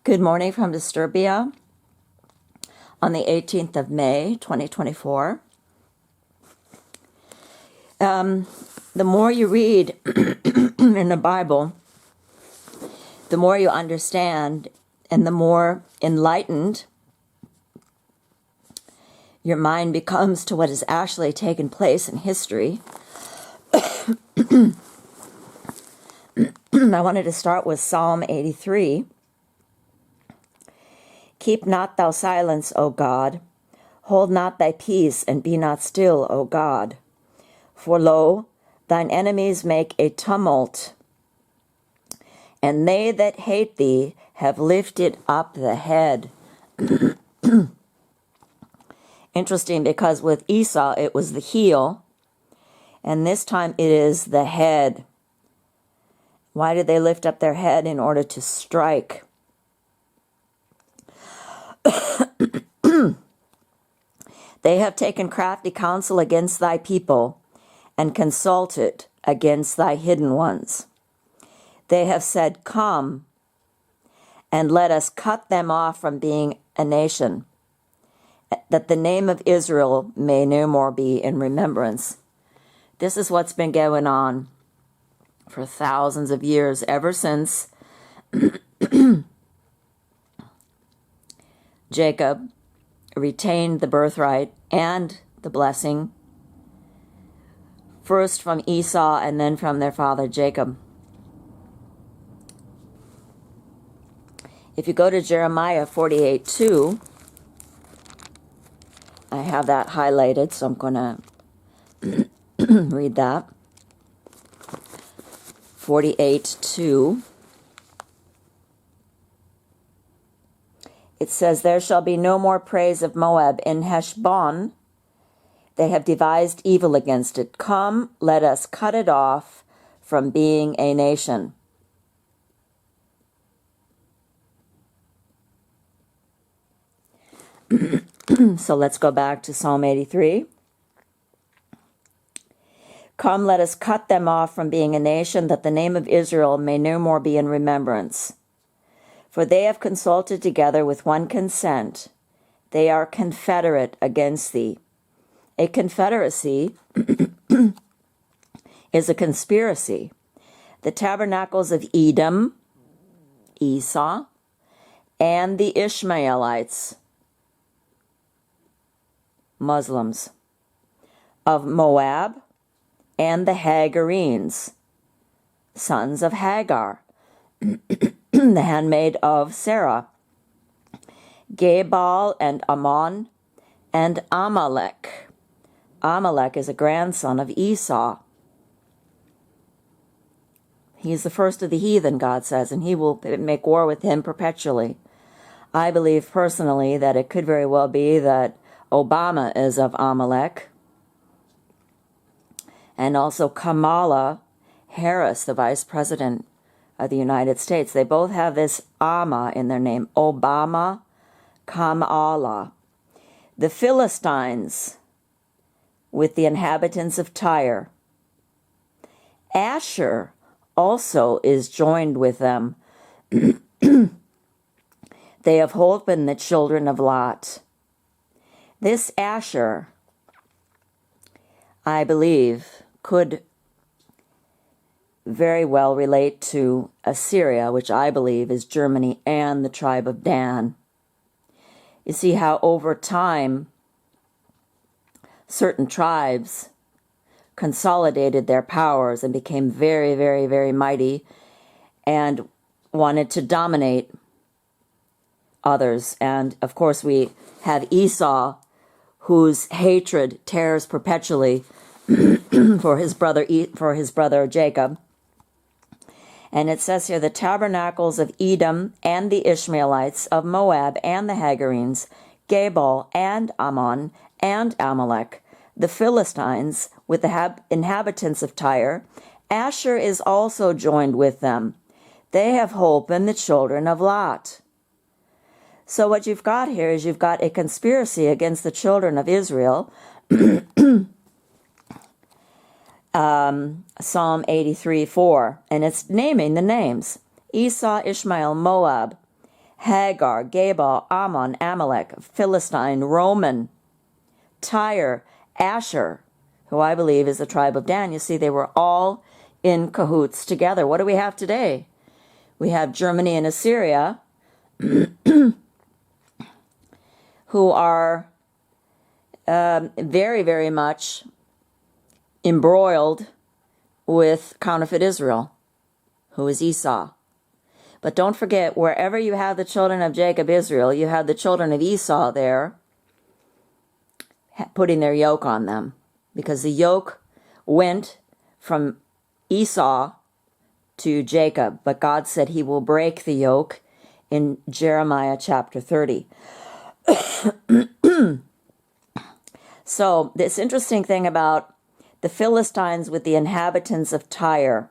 Good morning from Disturbia on the 18th of May, 2024. The more you read in the Bible, the more you understand and the more enlightened your mind becomes to what has actually taken place in history. I wanted to start with Psalm 83. Keep not thou silence, O God. Hold not thy peace, and be not still, O God. For lo, thine enemies make a tumult, and they that hate thee have lifted up the head. Interesting, because with Esau it was the heel, and this time it is the head. Why did they lift up their head? In order to strike. They have taken crafty counsel against thy people, and consulted against thy hidden ones. They have said, Come, and let us cut them off from being a nation, that the name of Israel may no more be in remembrance. This is what's been going on for thousands of years, ever since Jacob retained the birthright and the blessing, first from Esau and then from their father Jacob. If you go to Jeremiah 48:2, I have that highlighted, so I'm going to read that. 48:2. It says, There shall be no more praise of Moab in Heshbon. They have devised evil against it. Come, let us cut it off from being a nation. So let's go back to Psalm 83. Come, let us cut them off from being a nation, that the name of Israel may no more be in remembrance. For they have consulted together with one consent. They are confederate against thee. A confederacy is a conspiracy. The tabernacles of Edom, Esau, and the Ishmaelites, Muslims, of Moab, and the Hagarenes, sons of Hagar, the handmaid of Sarah, Gebal and Ammon, and Amalek. Amalek is a grandson of Esau. He's the first of the heathen, God says, and he will make war with him perpetually. I believe personally that it could very well be that Obama is of Amalek, and also Kamala Harris, the vice president of the United States. They both have this Amma in their name, Obama, Kamala. The Philistines with the inhabitants of Tyre. Asher also is joined with them. They have holpen the children of Lot. This Asher, I believe, could very well relate to Assyria, which I believe is Germany and the tribe of Dan. You see how over time certain tribes consolidated their powers and became very, very, very mighty and wanted to dominate others. And of course we have Esau, whose hatred tears perpetually for his brother Jacob. And it says here, the tabernacles of Edom and the Ishmaelites, of Moab and the Hagarenes, Gebal and Ammon and Amalek, the Philistines with the inhabitants of Tyre. Asher is also joined with them. They have holpen the children of Lot. So what you've got here is you've got a conspiracy against the children of Israel. Psalm 83:4, and it's naming the names: Esau, Ishmael, Moab, Hagar, Gebal, Ammon, Amalek, Philistine, Roman, Tyre, Asher, who I believe is the tribe of Dan. You see, they were all in cahoots together. What do we have today? We have Germany and Assyria, who are very, very much embroiled with counterfeit Israel, who is Esau. But don't forget, wherever you have the children of Jacob, Israel, you have the children of Esau there, putting their yoke on them. Because the yoke went from Esau to Jacob, but God said he will break the yoke in Jeremiah chapter 30. So this interesting thing about the Philistines with the inhabitants of Tyre.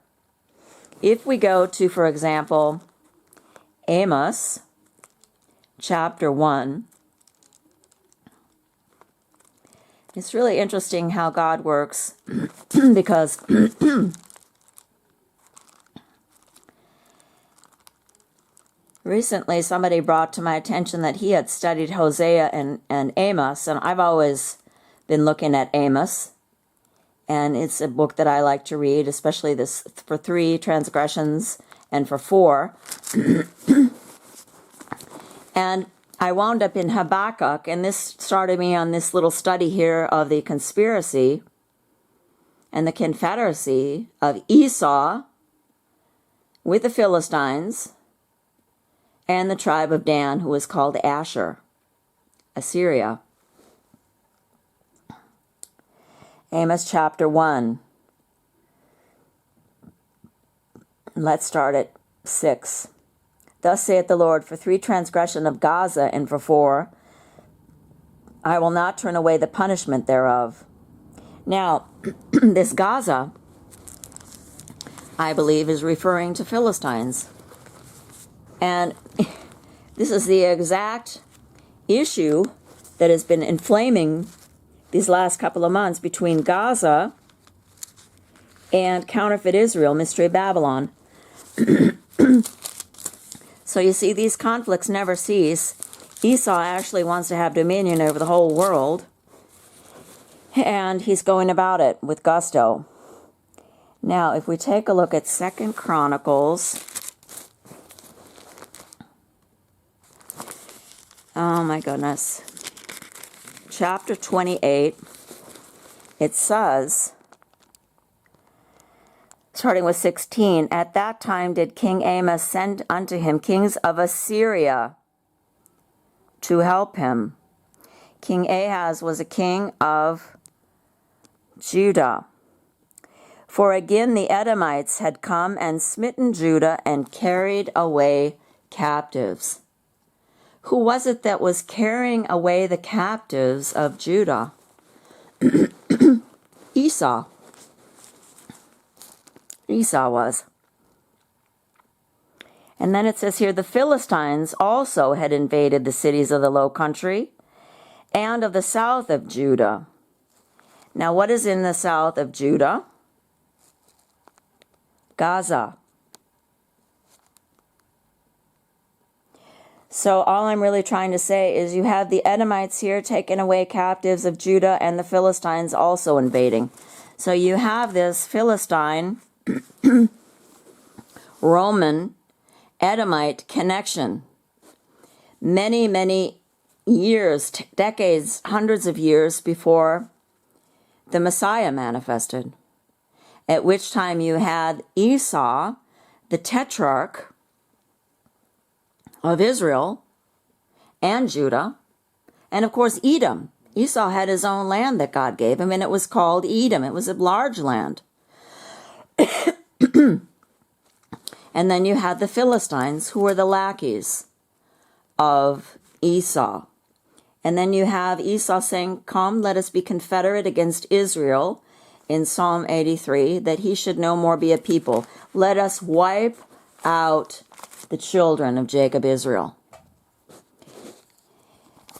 If we go to, for example, Amos chapter 1, it's really interesting how God works because recently somebody brought to my attention that he had studied Hosea and Amos, and I've always been looking at Amos, and it's a book that I like to read, especially this for 3 transgressions and for 4. And I wound up in Habakkuk, and this started me on this little study here of the conspiracy and the confederacy of Esau with the Philistines and the tribe of Dan, who is called Asher, Assyria. Amos chapter 1. Let's start at 6. Thus saith the Lord, for 3 transgression of Gaza, and for 4, I will not turn away the punishment thereof. Now, this Gaza, I believe, is referring to Philistines. And this is the exact issue that has been inflaming these last couple of months between Gaza and counterfeit Israel, Mystery Babylon. So you see, these conflicts never cease. Esau actually wants to have dominion over the whole world, and he's going about it with gusto. Now, if we take a look at 2 Chronicles, oh my goodness, chapter 28, it says, starting with 16, at that time did King Amos send unto him kings of Assyria to help him. King Ahaz was a king of Judah. For again the Edomites had come and smitten Judah and carried away captives. Who was it that was carrying away the captives of Judah? Esau. Esau was. And then it says here, the Philistines also had invaded the cities of the low country and of the south of Judah. Now, what is in the south of Judah? Gaza. So all I'm really trying to say is you have the Edomites here taking away captives of Judah and the Philistines also invading. So you have this Philistine, Roman, Edomite connection. Many, many years, decades, hundreds of years before the Messiah manifested. At which time you had Esau, the tetrarch of Israel and Judah, and of course Edom. Esau had his own land that God gave him, and it was called Edom. It was a large land. And then you had the Philistines, who were the lackeys of Esau. And then you have Esau saying, come, let us be confederate against Israel, in Psalm 83, that he should no more be a people. Let us wipe out the children of Jacob, Israel.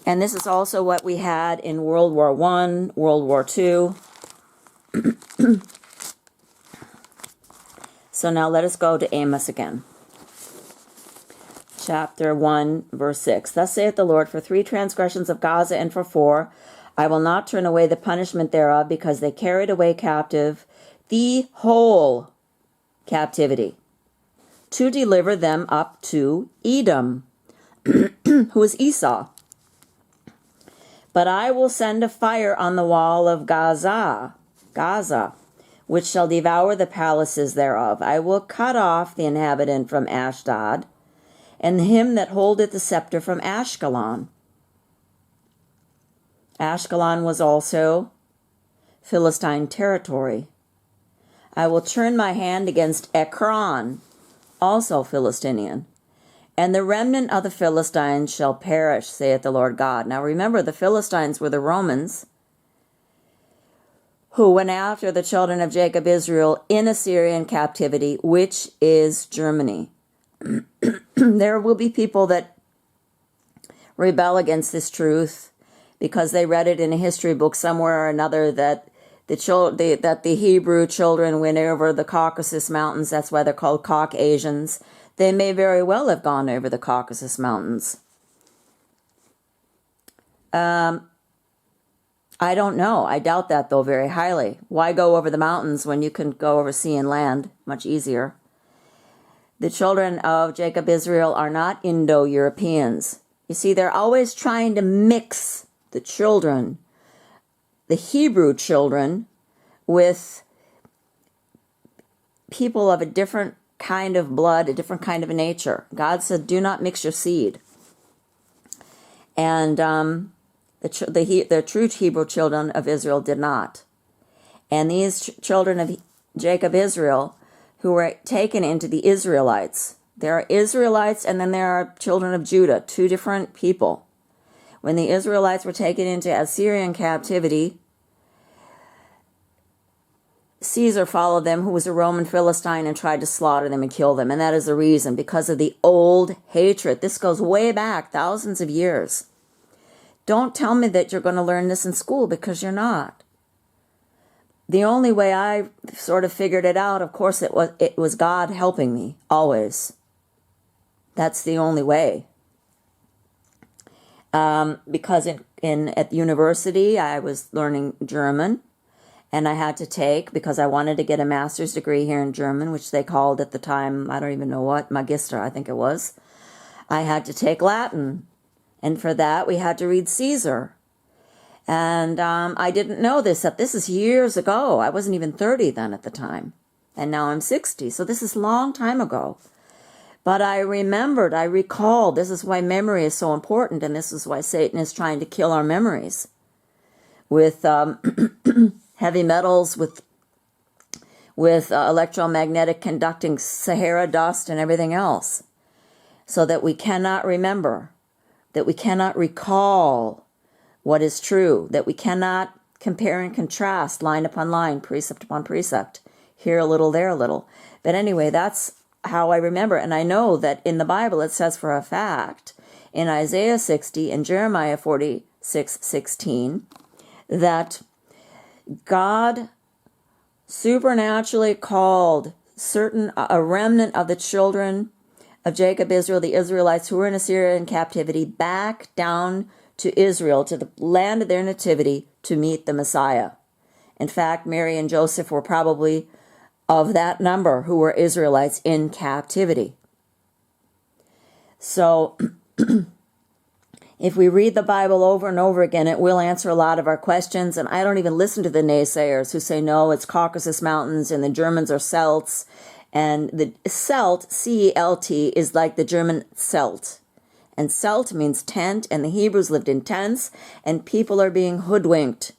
And this is also what we had in World War I, World War II. So now let us go to Amos again. chapter 1, verse 6. Thus saith the Lord, for 3 transgressions of Gaza and for 4, I will not turn away the punishment thereof, because they carried away captive the whole captivity, to deliver them up to Edom, who is Esau. But I will send a fire on the wall of Gaza, which shall devour the palaces thereof. I will cut off the inhabitant from Ashdod, and him that holdeth the scepter from Ashkelon. Ashkelon was also Philistine territory. I will turn my hand against Ekron, also Philistinian, and the remnant of the Philistines shall perish, saith the Lord God. Now remember, the Philistines were the Romans who went after the children of Jacob Israel in Assyrian captivity, which is Germany. There will be people that rebel against this truth because they read it in a history book somewhere or another that the Hebrew children went over the Caucasus Mountains. That's why they're called Caucasians. They may very well have gone over the Caucasus Mountains. I don't know. I doubt that, though, very highly. Why go over the mountains when you can go over sea and land? Much easier. The children of Jacob Israel are not Indo-Europeans. You see, they're always trying to mix the children, the Hebrew children, with people of a different kind of blood, a different kind of a nature. God said, do not mix your seed. And the true Hebrew children of Israel did not. And these children of Jacob Israel, who were taken into the Israelites, there are Israelites and then there are children of Judah, 2 different people. When the Israelites were taken into Assyrian captivity, Caesar followed them, who was a Roman Philistine, and tried to slaughter them and kill them. And that is the reason, because of the old hatred. This goes way back, thousands of years. Don't tell me that you're going to learn this in school, because you're not. The only way I sort of figured it out, of course, it was God helping me, always. That's the only way. Because at university, I was learning German, and I had to take, because I wanted to get a master's degree here in German, which they called at the time, I don't even know what, Magister, I think it was. I had to take Latin, and for that, we had to read Caesar. And I didn't know this. This is years ago. I wasn't even 30 then at the time. And now I'm 60. So this is a long time ago. But I recalled. This is why memory is so important. And this is why Satan is trying to kill our memories. With heavy metals, with electromagnetic conducting Sahara dust and everything else. So that we cannot remember. That we cannot recall what is true, that we cannot compare and contrast line upon line, precept upon precept, here a little, there a little. But anyway, that's how I remember. And I know that in the Bible it says for a fact, in Isaiah 60 and Jeremiah 46:16, that God supernaturally called a remnant of the children of Jacob Israel, the Israelites who were in Assyrian captivity, back down to Israel, to the land of their nativity, to meet the Messiah. In fact, Mary and Joseph were probably of that number who were Israelites in captivity. So, if we read the Bible over and over again, it will answer a lot of our questions. And I don't even listen to the naysayers who say, no, it's Caucasus Mountains and the Germans are Celts. And the Celt, C-E-L-T, is like the German Celt. And Celt means tent, and the Hebrews lived in tents, and people are being hoodwinked.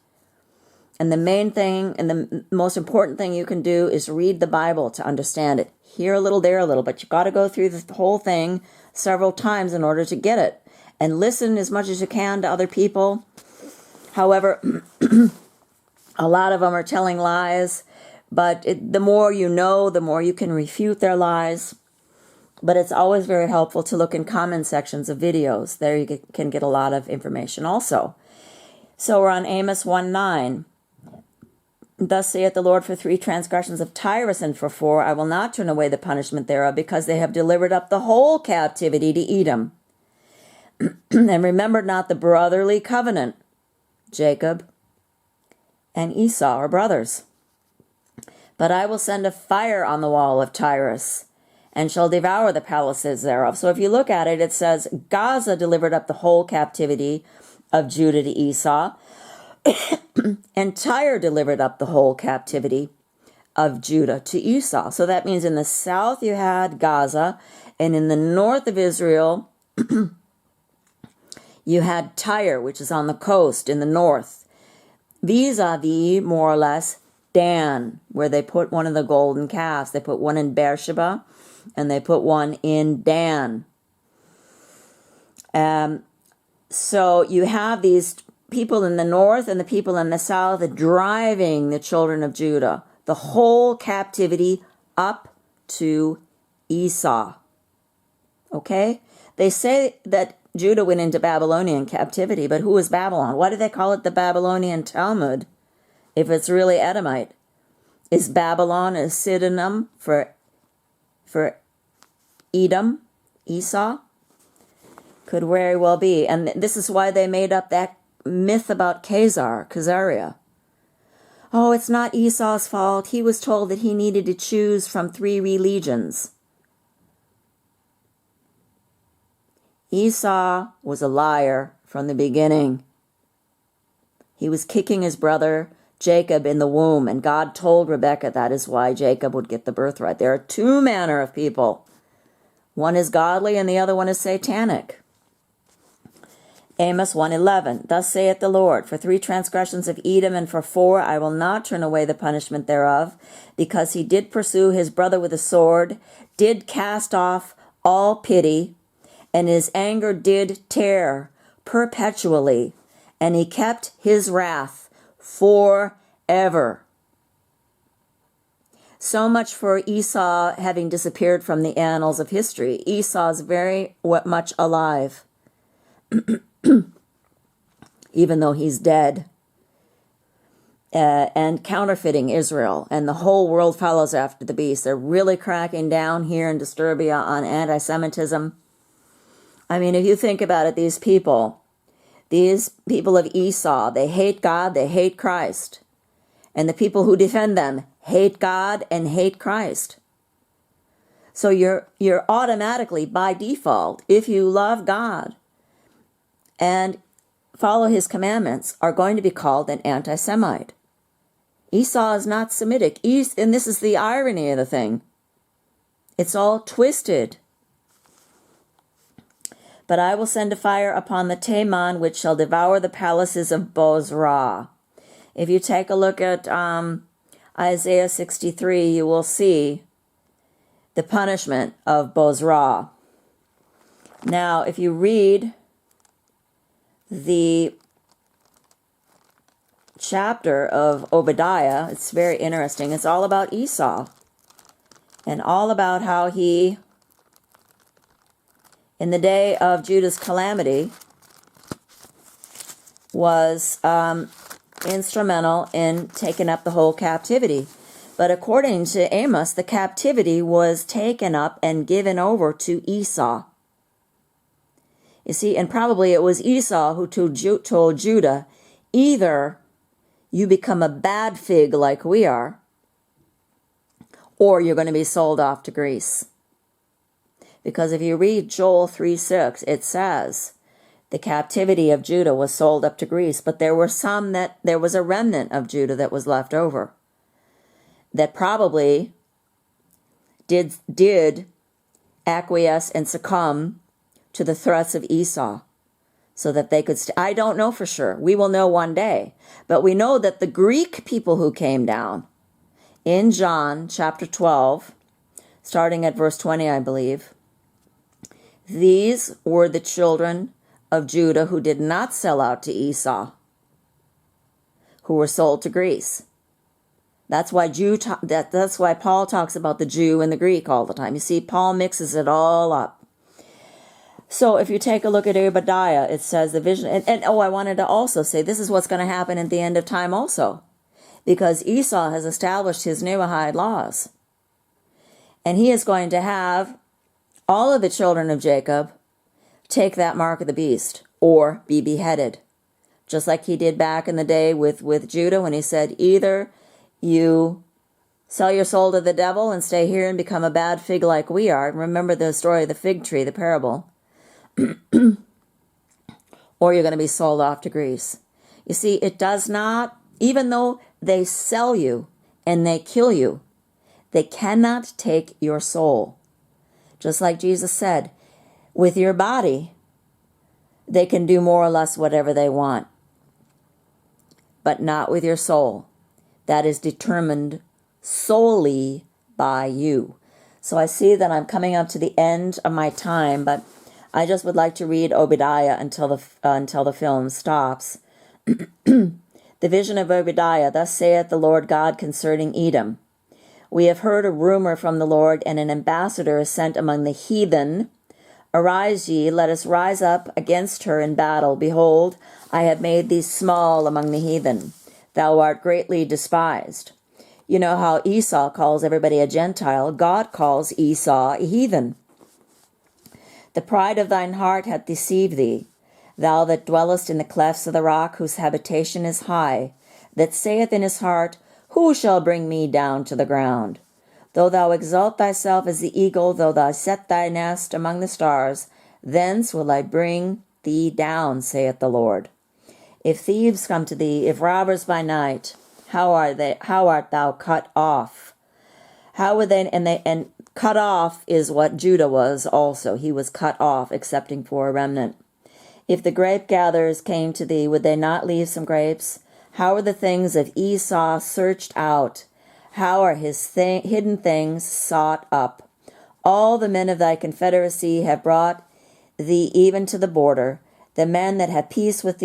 And the main thing, and the most important thing you can do is read the Bible to understand it. Here a little, there a little, but you've got to go through the whole thing several times in order to get it. And listen as much as you can to other people. However, a lot of them are telling lies, but the more you know, the more you can refute their lies. But it's always very helpful to look in comment sections of videos. There you can get a lot of information also. So we're on Amos 1:9. Thus saith the Lord, for 3 transgressions of Tyrus, and for 4, I will not turn away the punishment thereof, because they have delivered up the whole captivity to Edom, and remembered not the brotherly covenant. Jacob and Esau are brothers. But I will send a fire on the wall of Tyrus, and shall devour the palaces thereof. So if you look at it, it says Gaza delivered up the whole captivity of Judah to Esau, and Tyre delivered up the whole captivity of Judah to Esau. So that means in the south you had Gaza, and in the north of Israel you had Tyre, which is on the coast in the north, vis-a-vis, more or less, Dan, where they put one of the golden calves. They put one in Beersheba, and they put one in Dan. So you have these people in the north and the people in the south driving the children of Judah, the whole captivity up to Esau. Okay? They say that Judah went into Babylonian captivity, but who was Babylon? Why do they call it the Babylonian Talmud if it's really Edomite? Is Babylon a synonym for Edom, Esau? Could very well be. And this is why they made up that myth about Khazariah. Oh, it's not Esau's fault. He was told that he needed to choose from 3 religions. Esau was a liar from the beginning. He was kicking his brother Jacob in the womb, and God told Rebekah that is why Jacob would get the birthright. There are 2 manner of people. One is godly and the other one is satanic. Amos 1:11, thus saith the Lord, for 3 transgressions of Edom, and for 4, I will not turn away the punishment thereof, because he did pursue his brother with a sword, did cast off all pity, and his anger did tear perpetually, and he kept his wrath forever. So much for Esau having disappeared from the annals of history. Esau is very much alive, even though he's dead, and counterfeiting Israel. And the whole world follows after the beast. They're really cracking down here in Disturbia on anti-Semitism. I mean, if you think about it, these people of Esau, they hate God, they hate Christ. And the people who defend them hate God and hate Christ. So you're automatically, by default, if you love God and follow his commandments, are going to be called an anti-Semite. Esau is not Semitic. And this is the irony of the thing. It's all twisted. But I will send a fire upon the Taman, which shall devour the palaces of Bozrah. If you take a look at Isaiah 63, you will see the punishment of Bozrah. Now, if you read the chapter of Obadiah, it's very interesting. It's all about Esau and all about how he, in the day of Judah's calamity, was instrumental in taking up the whole captivity. But according to Amos, the captivity was taken up and given over to Esau. You see, and probably it was Esau who told Judah, either you become a bad fig like we are, or you're going to be sold off to Greece. Because if you read Joel 3:6, it says the captivity of Judah was sold up to Greece, but there was a remnant of Judah that was left over that probably did acquiesce and succumb to the threats of Esau so that they could I don't know for sure. We will know one day. But we know that the Greek people who came down in John chapter 12, starting at verse 20, I believe, these were the children of Judah who did not sell out to Esau, who were sold to Greece. That's why that's why Paul talks about the Jew and the Greek all the time. You see, Paul mixes it all up. So if you take a look at Obadiah, it says the vision, and I wanted to also say this is what's going to happen at the end of time also. because Esau has established his Noahide laws. And he is going to have all of the children of Jacob take that mark of the beast or be beheaded. Just like he did back in the day with Judah when he said, either you sell your soul to the devil and stay here and become a bad fig like we are. Remember the story of the fig tree, the parable. Or you're going to be sold off to Greece. You see, it does not, even though they sell you and they kill you, they cannot take your soul. Just like Jesus said, with your body, they can do more or less whatever they want, but not with your soul. That is determined solely by you. So I see that I'm coming up to the end of my time, but I just would like to read Obadiah until the film stops. The vision of Obadiah. Thus saith the Lord God concerning Edom. We have heard a rumor from the Lord, and an ambassador is sent among the heathen. Arise ye, let us rise up against her in battle. Behold, I have made thee small among the heathen. Thou art greatly despised. You know how Esau calls everybody a Gentile. God calls Esau a heathen. The pride of thine heart hath deceived thee, thou that dwellest in the clefts of the rock, whose habitation is high, that saith in his heart, who shall bring me down to the ground? Though thou exalt thyself as the eagle, though thou set thy nest among the stars, thence will I bring thee down, saith the Lord. If thieves come to thee, if robbers by night, how art thou cut off? How would they, and cut off is what Judah was also. He was cut off, excepting for a remnant. If the grape gatherers came to thee, would they not leave some grapes? How are the things of Esau searched out? How are his hidden things sought up? All the men of thy confederacy have brought thee even to the border. The men that have peace with thee